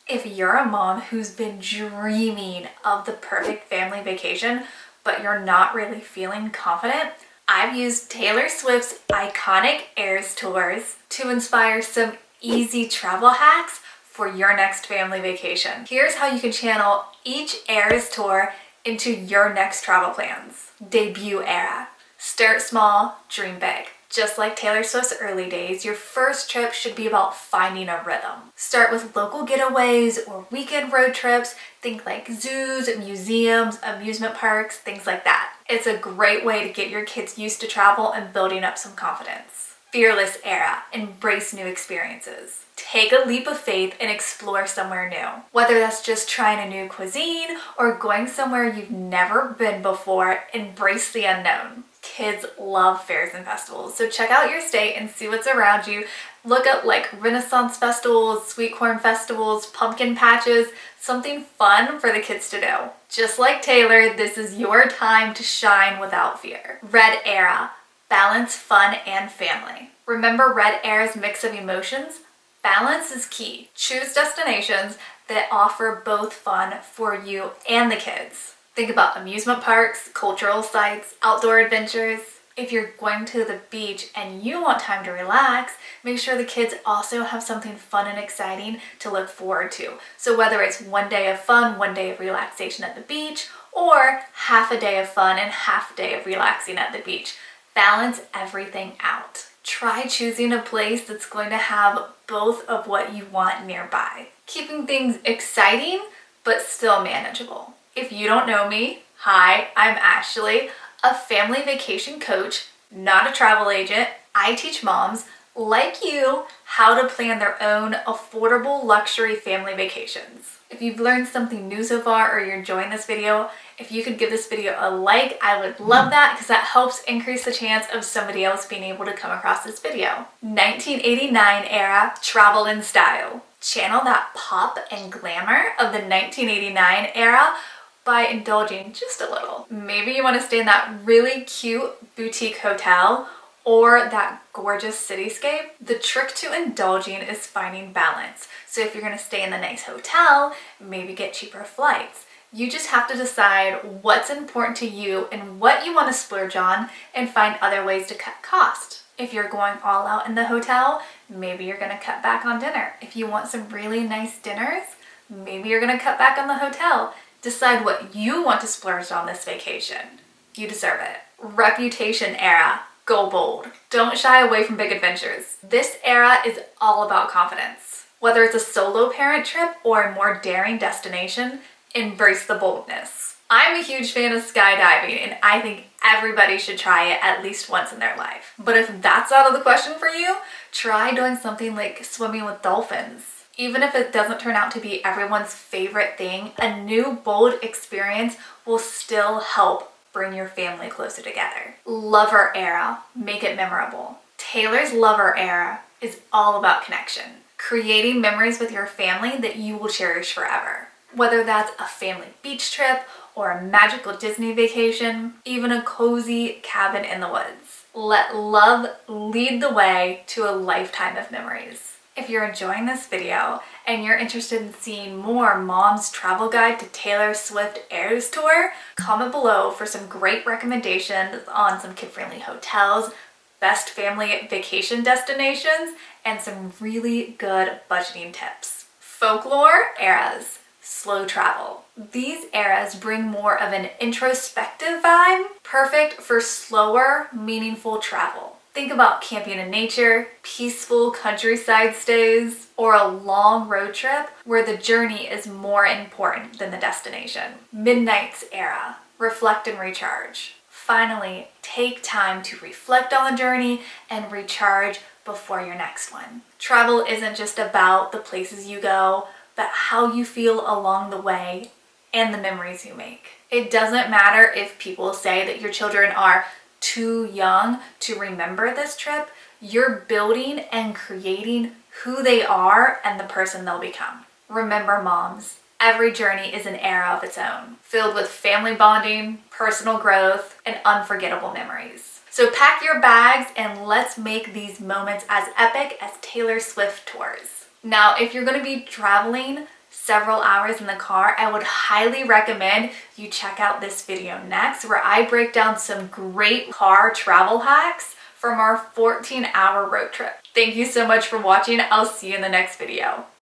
If you're a mom who's been dreaming of the perfect family vacation, but you're not really feeling confident, I've used Taylor Swift's iconic Eras tours to inspire some easy travel hacks for your next family vacation. Here's how you can channel each Eras tour into your next travel plans. Debut era. Start small, dream big. Just like Taylor Swift's early days, your first trip should be about finding a rhythm. Start with local getaways or weekend road trips. Think like zoos, museums, amusement parks, things like that. It's a great way to get your kids used to travel and building up some confidence. Fearless era. Embrace new experiences. Take a leap of faith and explore somewhere new. Whether that's just trying a new cuisine or going somewhere you've never been before, embrace the unknown. Kids love fairs and festivals, so check out your state and see what's around you. Look up like Renaissance festivals, sweet corn festivals, pumpkin patches, something fun for the kids to do. Just like Taylor, this is your time to shine without fear. Red era. Balance fun and family. Remember Red era's mix of emotions? Balance is key. Choose destinations that offer both fun for you and the kids. Think about amusement parks, cultural sites, outdoor adventures. If you're going to the beach and you want time to relax, make sure the kids also have something fun and exciting to look forward to. So whether it's one day of fun, one day of relaxation at the beach, or half a day of fun and half a day of relaxing at the beach, balance everything out. Try choosing a place that's going to have both of what you want nearby, keeping things exciting but still manageable. If you don't know me, hi, I'm Ashley, a family vacation coach, not a travel agent. I teach moms like you how to plan their own affordable luxury family vacations. If you've learned something new so far or you're enjoying this video, if you could give this video a like, I would love that because that helps increase the chance of somebody else being able to come across this video. 1989 era travel in style. Channel that pop and glamour of the 1989 era by indulging just a little. Maybe you want to stay in that really cute boutique hotel or that gorgeous cityscape. The trick to indulging is finding balance. So if you're going to stay in the nice hotel, maybe get cheaper flights. You just have to decide what's important to you and what you want to splurge on and find other ways to cut cost. If you're going all out in the hotel, maybe you're going to cut back on dinner. If you want some really nice dinners, maybe you're going to cut back on the hotel. Decide what you want to splurge on this vacation. You deserve it. Reputation era. Go bold. Don't shy away from big adventures. This era is all about confidence. Whether it's a solo parent trip or a more daring destination, embrace the boldness. I'm a huge fan of skydiving and I think everybody should try it at least once in their life. But if that's out of the question for you, try doing something like swimming with dolphins. Even if it doesn't turn out to be everyone's favorite thing, a new bold experience will still help bring your family closer together. Lover era. Make it memorable. Taylor's Lover era is all about connection. Creating memories with your family that you will cherish forever. Whether that's a family beach trip or a magical Disney vacation, even a cozy cabin in the woods. Let love lead the way to a lifetime of memories. If you're enjoying this video and you're interested in seeing more Mom's Travel Guide to Taylor Swift Eras Tour, comment below for some great recommendations on some kid-friendly hotels, best family vacation destinations, and some really good budgeting tips. Folklore eras. Slow travel. These eras bring more of an introspective vibe, perfect for slower, meaningful travel. Think about camping in nature, peaceful countryside stays, or a long road trip where the journey is more important than the destination. Midnight's era. Reflect and recharge. Finally, take time to reflect on the journey and recharge before your next one. Travel isn't just about the places you go, but how you feel along the way and the memories you make. It doesn't matter if people say that your children are too young to remember this trip. You're building and creating who they are and the person they'll become. Remember, moms, every journey is an era of its own, filled with family bonding, personal growth, and unforgettable memories. So pack your bags and let's make these moments as epic as Taylor Swift tours. Now, if you're going to be traveling, several hours in the car, I would highly recommend you check out this video next, where I break down some great car travel hacks from our 14-hour road trip. Thank you so much for watching. I'll see you in the next video.